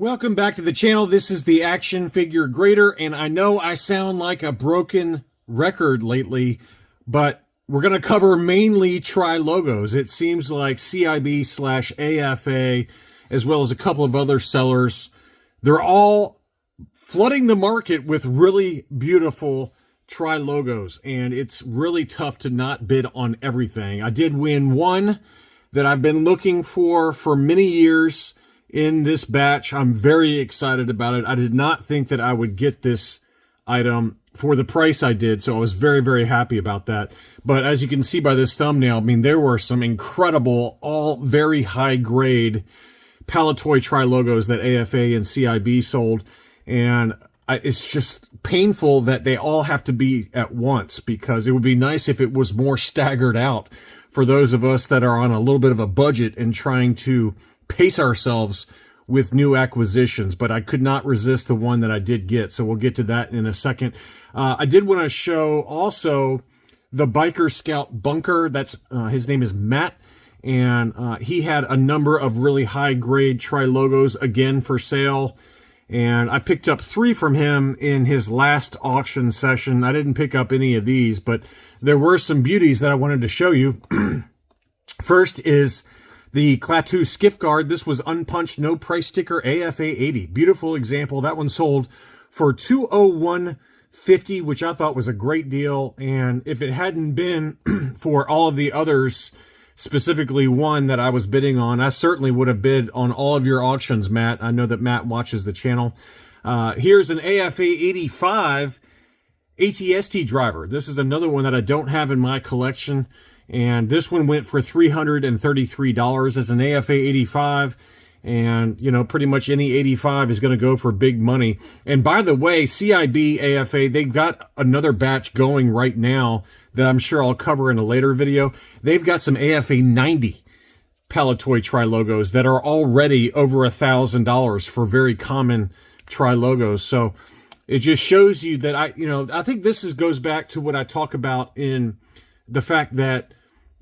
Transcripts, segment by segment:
Welcome back to the channel. This is the Action Figure Grader, and I know I sound like a broken record lately, but we're going to cover mainly Trilogos. It seems like CIB/AFA, as well as a couple of other sellers, they're all flooding the market with really beautiful Trilogos, and it's really tough to not bid on everything. I did win one that I've been looking for many years in this batch. I'm very excited about it. I did not think that I would get this item for the price I did, so I was very, very happy about that. But as you can see by this thumbnail, I mean, there were some incredible, all very high grade Palitoy Trilogos that AFA and CIB sold, and it's just painful that they all have to be at once, because it would be nice if it was more staggered out for those of us that are on a little bit of a budget and trying to pace ourselves with new acquisitions. But I could not resist the one that I did get, so we'll get to that in a second. I did want to show also the Biker Scout Bunker. That's his name is Matt, and he had a number of really high grade Trilogos again for sale, and I picked up 3 from him in his last auction session. I didn't pick up any of these, but there were some beauties that I wanted to show you. First is the Klaatu Skiff Guard. This was unpunched, no price sticker, AFA 80. Beautiful example. That one sold for $201.50, which I thought was a great deal. And if it hadn't been for all of the others, specifically one that I was bidding on, I certainly would have bid on all of your auctions, Matt. I know that Matt watches the channel. Here's an AFA 85 ATST driver. This is another one that I don't have in my collection, and this one went for $333 as an AFA 85, and you know, pretty much any 85 is going to go for big money. And by the way, CIB AFA, they've got another batch going right now that I'm sure I'll cover in a later video. They've got some AFA 90 Palitoy Trilogos that are already over $1,000 for very common Trilogos. So it just shows you that I think this goes back to what I talk about in the fact that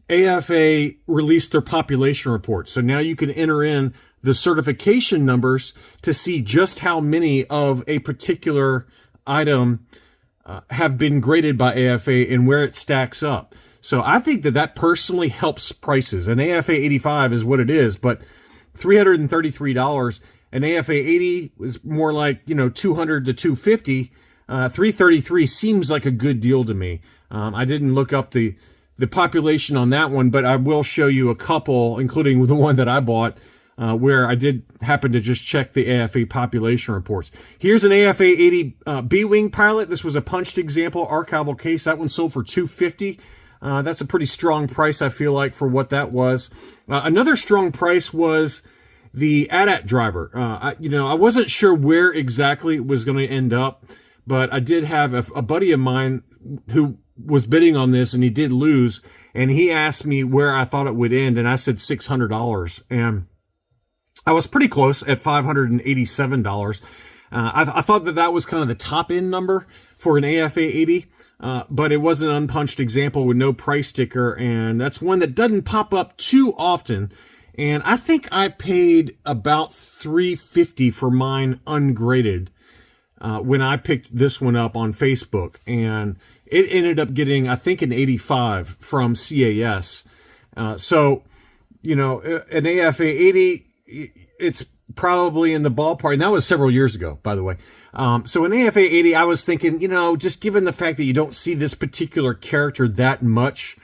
AFA released their population report. So now you can enter in the certification numbers to see just how many of a particular item have been graded by AFA and where it stacks up. So I think that personally helps prices. An AFA 85 is what it is, but $333. An AFA 80 is more like, $200 to $250. $333 seems like a good deal to me. I didn't look up the population on that one, but I will show you a couple, including the one that I bought, where I did happen to just check the AFA population reports. Here's an AFA 80 B-Wing pilot. This was a punched example, archival case. That one sold for $250. That's a pretty strong price, I feel like, for what that was. Another strong price was the AT-AT driver. I wasn't sure where exactly it was going to end up, but I did have a buddy of mine who was bidding on this, and he did lose, and he asked me where I thought it would end, and I said $600, and I was pretty close at $587. I thought that was kind of the top end number for an AFA 80, but it was an unpunched example with no price sticker, and that's one that doesn't pop up too often. And I think I paid about $350 for mine ungraded when I picked this one up on Facebook, and it ended up getting, I think, an 85 from CAS. So, an AFA 80, it's probably in the ballpark, and that was several years ago, by the way. So an AFA 80, I was thinking, just given the fact that you don't see this particular character that much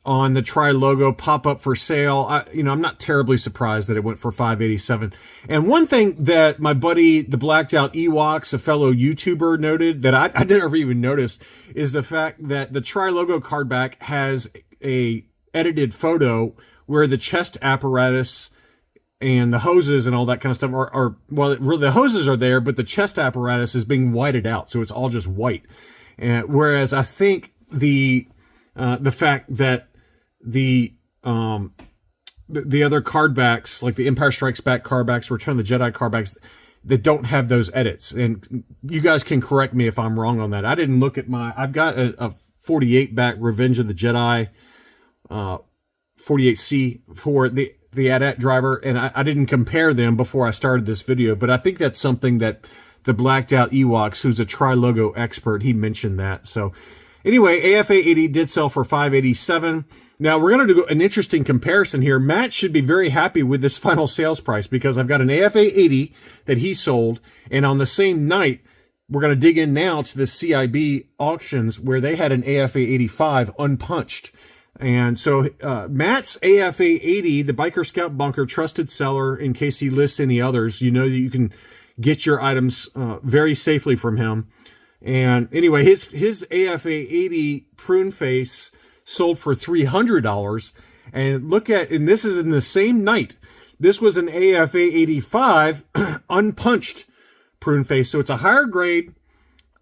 on the Trilogo pop up for sale, I'm not terribly surprised that it went for $587. And one thing that my buddy, the Blacked Out Ewoks, a fellow YouTuber, noted that I never even noticed is the fact that the Trilogo card back has a edited photo where the chest apparatus and the hoses and all that kind of stuff the hoses are there, but the chest apparatus is being whited out, so it's all just white. And whereas I think the fact that the other card backs, like the Empire Strikes Back card backs, Return of the Jedi card backs, that don't have those edits, and you guys can correct me if I'm wrong on that. I didn't look at I've got a 48 back Revenge of the Jedi 48C for the AT-AT driver, and I didn't compare them before I started this video, but I think that's something that the Blacked Out Ewoks, who's a Trilogo expert, he mentioned that. So anyway, AFA 80 did sell for $587. Now we're going to do an interesting comparison here. Matt should be very happy with this final sales price because I've got an AFA 80 that he sold, and on the same night, we're going to dig in now to the CIB auctions where they had an AFA 85 unpunched. And so Matt's AFA 80, the Biker Scout Bunker, trusted seller, in case he lists any others, you know that you can get your items very safely from him. And anyway, his AFA 80 prune face sold for $300. And look at, and this is in the same night, this was an AFA 85 unpunched prune face. So it's a higher grade,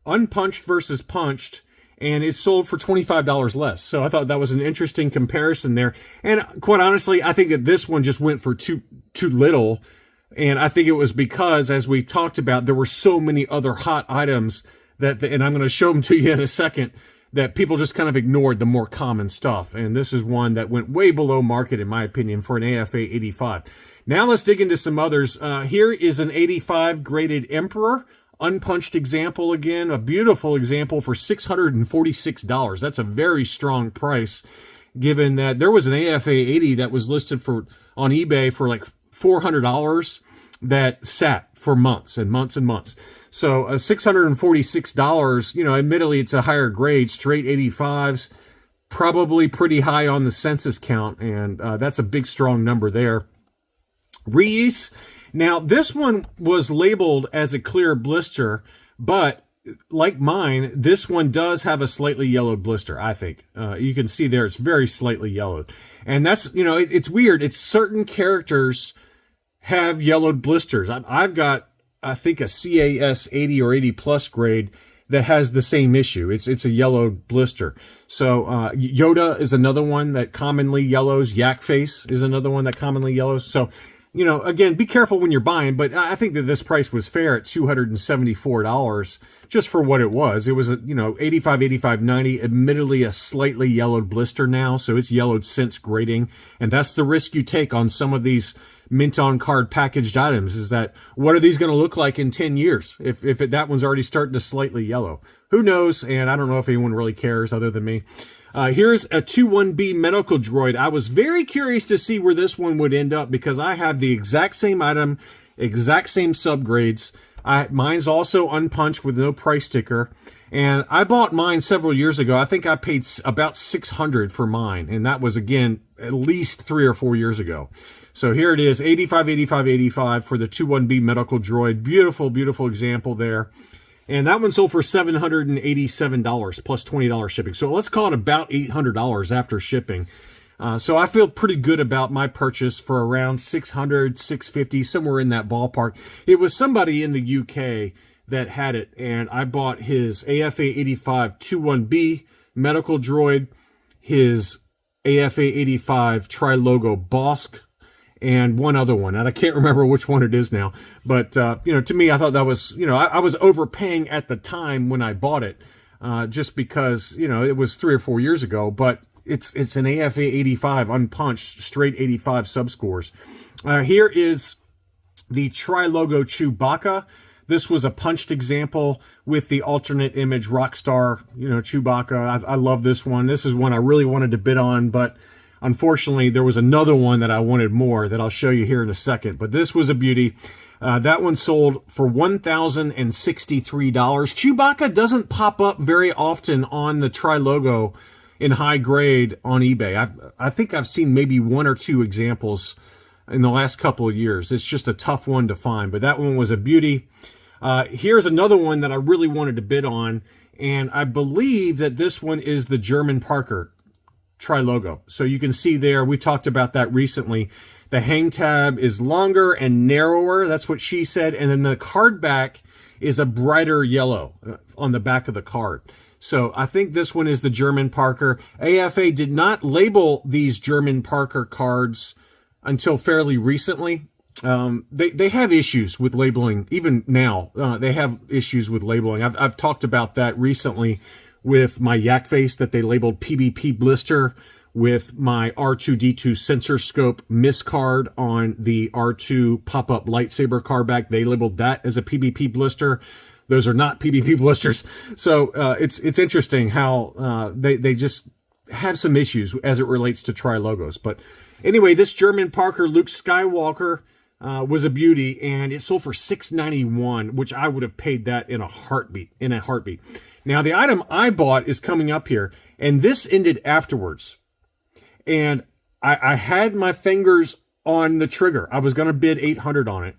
unpunched versus punched, and it sold for $25 less. So I thought that was an interesting comparison there. And quite honestly, I think that this one just went for too little. And I think it was because, as we talked about, there were so many other hot items that, and I'm going to show them to you in a second, that people just kind of ignored the more common stuff. And this is one that went way below market, in my opinion, for an AFA 85. Now let's dig into some others. Here is an 85 graded Emperor, unpunched example again, a beautiful example for $646. That's a very strong price, given that there was an AFA 80 that was listed on eBay for like $400 that sat for months and months and months. So $646, you know, admittedly it's a higher grade, straight 85s, probably pretty high on the census count, and that's a big strong number there. Reese, now this one was labeled as a clear blister, but like mine, this one does have a slightly yellowed blister, I think. You can see there it's very slightly yellowed. And that's, you know, it's weird. It's certain characters have yellowed blisters. I've got, I think, a CAS 80 or 80 plus grade that has the same issue. It's a yellowed blister. So Yoda is another one that commonly yellows. Yak Face is another one that commonly yellows. So, you know, again, be careful when you're buying, but I think that this price was fair at $274 just for what it was. It was, 85, 85, 90, admittedly a slightly yellowed blister now, so it's yellowed since grading, and that's the risk you take on some of these mint on card packaged items, is that what are these going to look like in 10 years if that one's already starting to slightly yellow? Who knows? And I don't know if anyone really cares other than me. Here's a 21B medical droid. I was very curious to see where this one would end up because I have the exact same item, exact same subgrades. Mine's also unpunched with no price sticker. And I bought mine several years ago. I think I paid about $600 for mine. And that was, again, at least 3 or 4 years ago. So here it is, 85, 85, 85 for the 21B medical droid. Beautiful, beautiful example there. And that one sold for $787 plus $20 shipping. So let's call it about $800 after shipping. So I feel pretty good about my purchase for around $600, $650, somewhere in that ballpark. It was somebody in the UK that had it, and I bought his AFA 85 21B medical droid, his AFA 85 Trilogo Bosk, and one other one, and I can't remember which one it is now. But, to me, I thought that was, I was overpaying at the time when I bought it, just because, it was 3 or 4 years ago. But it's an AFA 85 unpunched, straight 85 subscores. Here is the Trilogo Chewbacca. This was a punched example with the alternate image Rockstar, Chewbacca. I love this one. This is one I really wanted to bid on, but unfortunately, there was another one that I wanted more that I'll show you here in a second. But this was a beauty. That one sold for $1,063. Chewbacca doesn't pop up very often on the Trilogo in high grade on eBay. I think I've seen maybe 1 or 2 examples in the last couple of years. It's just a tough one to find, but that one was a beauty. Here's another one that I really wanted to bid on, and I believe that this one is the German Parker Trilogo. So you can see there, we talked about that recently. The hang tab is longer and narrower. That's what she said. And then the card back is a brighter yellow on the back of the card. So I think this one is the German Parker. AFA did not label these German Parker cards until fairly recently. They have issues with labeling. Even now, they have issues with labeling. I've talked about that recently with my Yak Face that they labeled PBP blister with my R2-D2 sensor scope miscard on the R2 pop-up lightsaber card back. They labeled that as a PvP blister. Those are not PvP blisters. So it's interesting how they just have some issues as it relates to Trilogos. But anyway, this German Parker Luke Skywalker was a beauty, and it sold for $691, which I would have paid that in a heartbeat. Now, the item I bought is coming up here, and this ended afterwards. And I had my fingers on the trigger. I was going to bid $800 on it.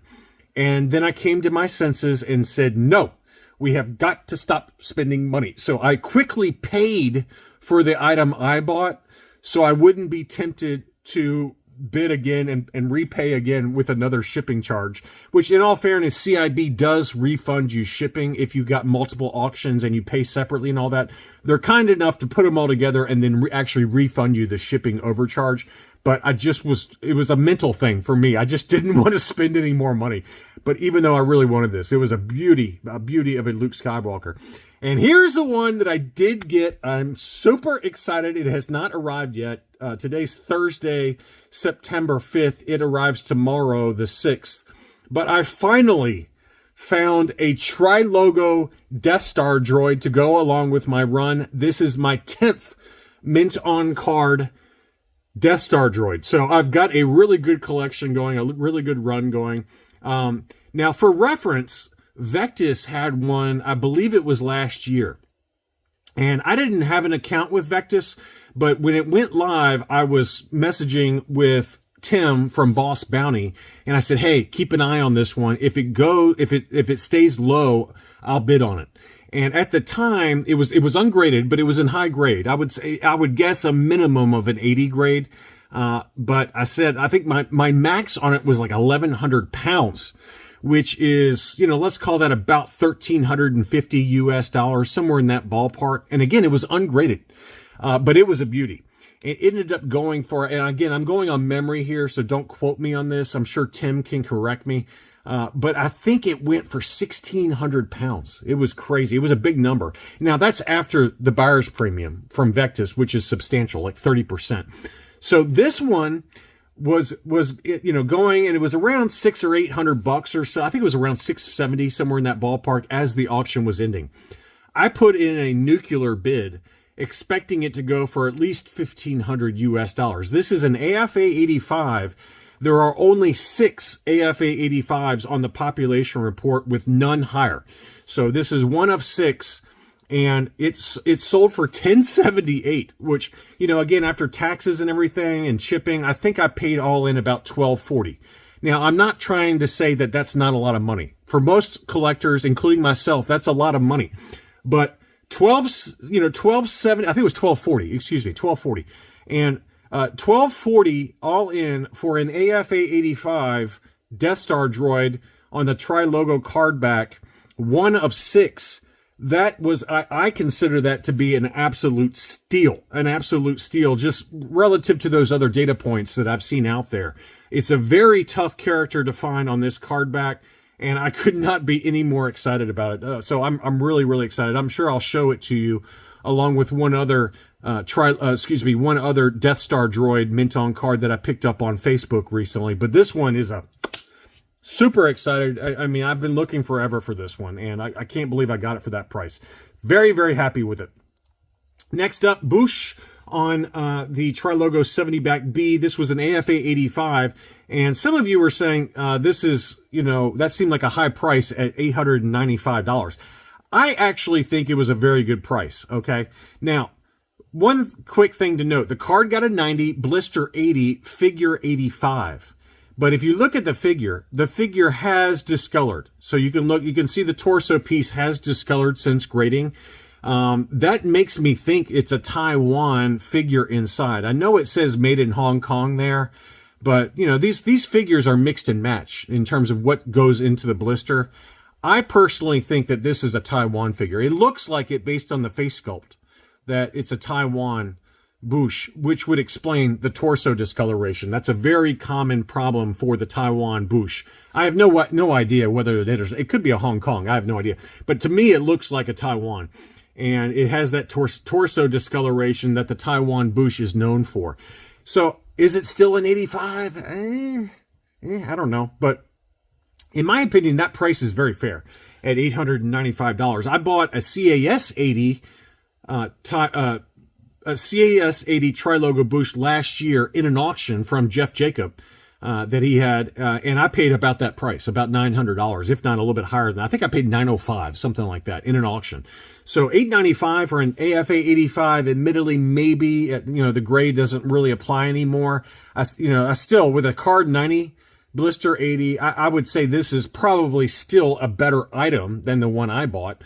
And then I came to my senses and said, no, we have got to stop spending money. So I quickly paid for the item I bought so I wouldn't be tempted to bid again and repay again with another shipping charge, which in all fairness, CIB does refund you shipping if you got multiple auctions and you pay separately and all that. They're kind enough to put them all together and then actually refund you the shipping overcharge. But it was a mental thing for me. I just didn't want to spend any more money. But even though I really wanted this, it was a beauty of a Luke Skywalker. And here's the one that I did get. I'm super excited. It has not arrived yet. Today's Thursday, September 5th. It arrives tomorrow, the 6th. But I finally found a Trilogo Death Star droid to go along with my run. This is my 10th mint on card Death Star droid. So I've got a really good collection going, a really good run going. Now, for reference, Vectis had one, I believe it was last year. And I didn't have an account with Vectis, but when it went live, I was messaging with Tim from Boss Bounty, and I said, hey, keep an eye on this one. If it stays low, I'll bid on it. And at the time, it was ungraded, but it was in high grade. I would guess a minimum of an 80 grade. But I said, I think my max on it was like 1,100 pounds, which is, let's call that about $1,350 US, somewhere in that ballpark. And again, it was ungraded, but it was a beauty. It ended up going for, and again, I'm going on memory here, so don't quote me on this. I'm sure Tim can correct me. But I think it went for 1,600 pounds. It was crazy. It was a big number. Now, that's after the buyer's premium from Vectis, which is substantial, like 30%. So this one was going, and it was around $600 or $800 or so. I think it was around 670, somewhere in that ballpark, as the auction was ending. I put in a nuclear bid, expecting it to go for at least $1,500 US. This is an AFA 85. There are only 6 AFA 85s on the population report, with none higher. So this is one of 6, and it's sold for $1,078, which, again, after taxes and everything and shipping, I think I paid all in about $1,240. Now, I'm not trying to say that that's not a lot of money. For most collectors, including myself, that's a lot of money. But 1270, I think it was 1240, excuse me, 1240. And 1240 all in for an AFA 85 Death Star droid on the Trilogo card back, one of 6. That was, I consider that to be an absolute steal, just relative to those other data points that I've seen out there. It's a very tough character to find on this card back, and I could not be any more excited about it. So I'm really, really excited. I'm sure I'll show it to you along with one other one other Death Star droid mint on card that I picked up on Facebook recently. But this one is a super excited. I mean, I've been looking forever for this one, and I can't believe I got it for that price. Very, very happy with it. Next up, Boosh on the Trilogo 70 back B. This was an AFA 85, and some of you were saying this is, that seemed like a high price at $895. I actually think it was a very good price, okay? Now, one quick thing to note, the card got a 90, blister 80, figure 85. But if you look at the figure has discolored. So you can see the torso piece has discolored since grading. That makes me think it's a Taiwan figure inside. I know it says made in Hong Kong there, but these figures are mixed and matched in terms of what goes into the blister. I personally think that this is a Taiwan figure. It looks like it based on the face sculpt, that it's a Taiwan Boosh, which would explain the torso discoloration. That's a very common problem for the Taiwan Boosh. I have no idea whether it is. It could be a Hong Kong. I have no idea. But to me, it looks like a Taiwan. and it has that torso discoloration that the Taiwan bush is known for. So is it still an 85? I don't know, but in my opinion, that price is very fair at $895. I bought a CAS 80 a CAS 80 Tri-Logo bush last year in an auction from Jeff Jacob that he had, and I paid about that price, about $900, if not a little bit higher than that. I think I paid $905, something like that, in an auction. So $895 for an AFA 85. Admittedly, maybe the grade doesn't really apply anymore. I still, with a card 90 blister 80, I would say this is probably still a better item than the one I bought.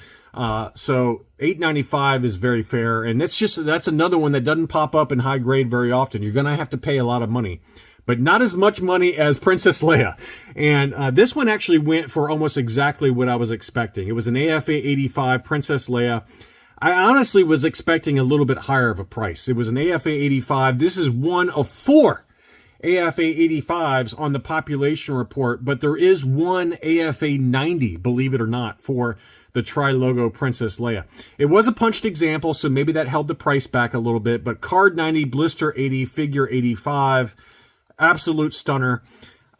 So $895 is very fair, and that's another one that doesn't pop up in high grade very often. You're gonna have to pay a lot of money, but not as much money as Princess Leia. And this one actually went for almost exactly what I was expecting. It was an AFA 85 Princess Leia. I honestly was expecting a little bit higher of a price. It was an AFA 85. This is one of 4 AFA 85s on the population report, but there is one AFA 90, believe it or not, for the Tri-Logo Princess Leia. It was a punched example, so maybe that held the price back a little bit, but card 90, blister 80, figure 85, absolute stunner.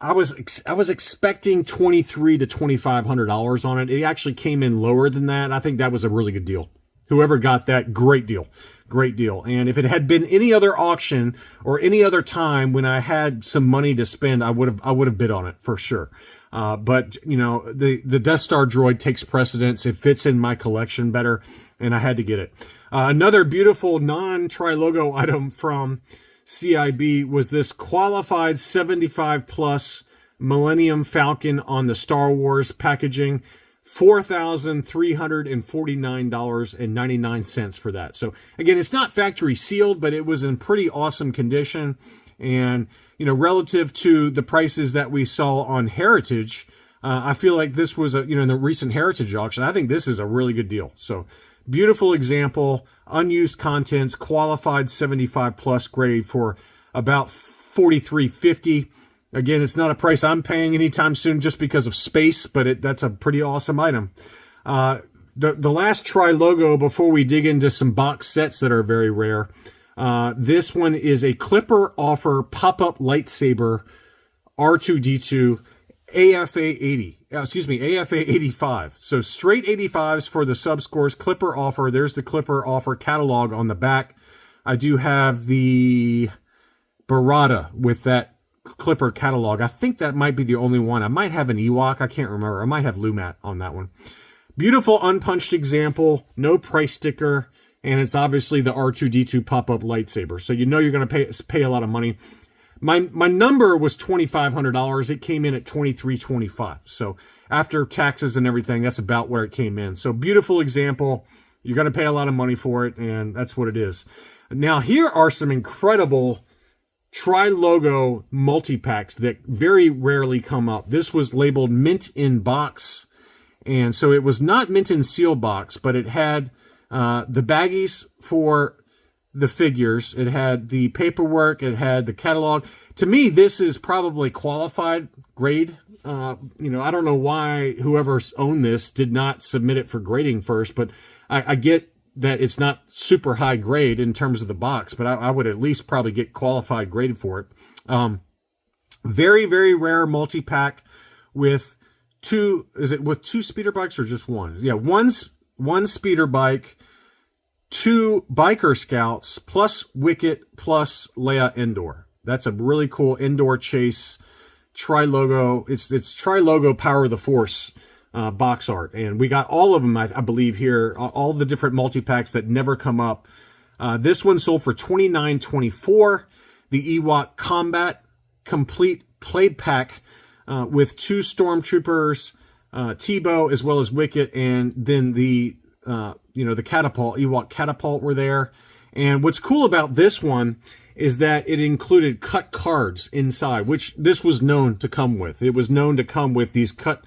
I was expecting $2,300 to $2,500 on it. It actually came in lower than that. I think that was a really good deal. Whoever got that, great deal. Great deal. And if it had been any other auction or any other time when I had some money to spend, I would have bid on it for sure. But the Death Star droid takes precedence. It fits in my collection better, and I had to get it. Another beautiful non-Tri-Logo item from CIB was this qualified 75 plus Millennium Falcon on the Star Wars packaging. $4,349.99 for that. So again, it's not factory sealed, but it was in pretty awesome condition. And, relative to the prices that we saw on Heritage, I feel like this was in the recent Heritage auction, I think this is a really good deal. So beautiful example, unused contents, qualified 75 plus grade for about $43.50. Again, it's not a price I'm paying anytime soon just because of space, but that's a pretty awesome item. The last Tri-Logo before we dig into some box sets that are very rare. This one is a Clipper Offer pop-up lightsaber R2-D2 AFA 80. AFA 85. So straight 85s for the subscores. Clipper Offer. There's the Clipper Offer catalog on the back. I do have the Barada with that Clipper catalog. I think that might be the only one. I might have an Ewok. I can't remember. I might have Lumat on that one. Beautiful unpunched example. No price sticker. And it's obviously the R2-D2 pop-up lightsaber. So you're going to pay a lot of money. My number was $2,500. It came in at $2,325. So after taxes and everything, that's about where it came in. So beautiful example. You're going to pay a lot of money for it, and that's what it is. Now, here are some incredible Tri-Logo multi-packs that very rarely come up. This was labeled mint in box, and so it was not mint in seal box, but it had the baggies for the figures, it had the paperwork, it had the catalog. To me, this is probably qualified grade. I don't know why whoever owned this did not submit it for grading first, but I get that it's not super high grade in terms of the box, but I would at least probably get qualified graded for it. Very, very rare multi-pack with two speeder bikes or just one? Yeah, one speeder bike, 2 biker scouts, plus Wicket, plus Leia indoor. That's a really cool indoor chase Tri-Logo. It's Tri-Logo Power of the Force box art, and we got all of them, I believe, here, all the different multi-packs that never come up. This one sold for $29.24. The Ewok Combat Complete Plate Pack with 2 Stormtroopers, Tebow, as well as Wicket, and then the catapult, Ewok catapult were there. And what's cool about this one is that it included cut cards inside, which this was known to come with. It was known to come with these cut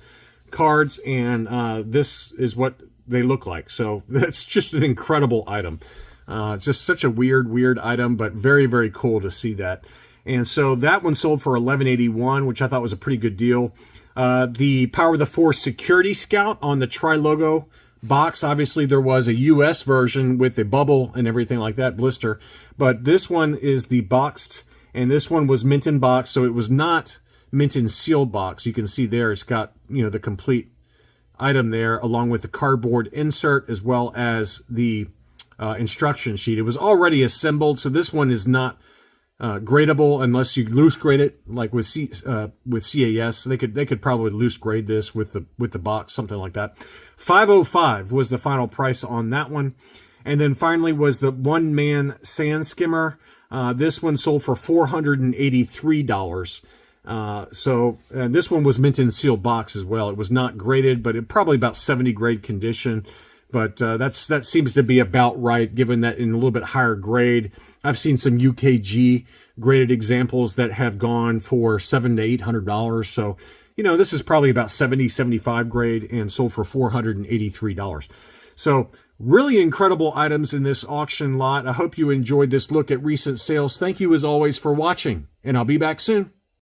cards, and this is what they look like. So that's just an incredible item. It's just such a weird item, but very, very cool to see that. And so that one sold for $11.81, which I thought was a pretty good deal. The Power of the Force Security Scout on the Tri-Logo box. Obviously, there was a US version with a bubble and everything like that, blister. But this one is the boxed, and this one was mint in box, so it was not mint in sealed box. You can see there it's got, the complete item there, along with the cardboard insert as well as the instruction sheet. It was already assembled, so this one is not gradable unless you loose grade it, like with CAS. They could probably loose grade this with the box, something like that. $505 was the final price on that one. And then finally was the one man sand skimmer. This one sold for $483. And this one was mint in sealed box as well. It was not graded, but it probably about 70 grade condition. But that seems to be about right, given that in a little bit higher grade. I've seen some UKG graded examples that have gone for $700 to $800. So, this is probably about 70, 75 grade and sold for $483. So really incredible items in this auction lot. I hope you enjoyed this look at recent sales. Thank you as always for watching, and I'll be back soon.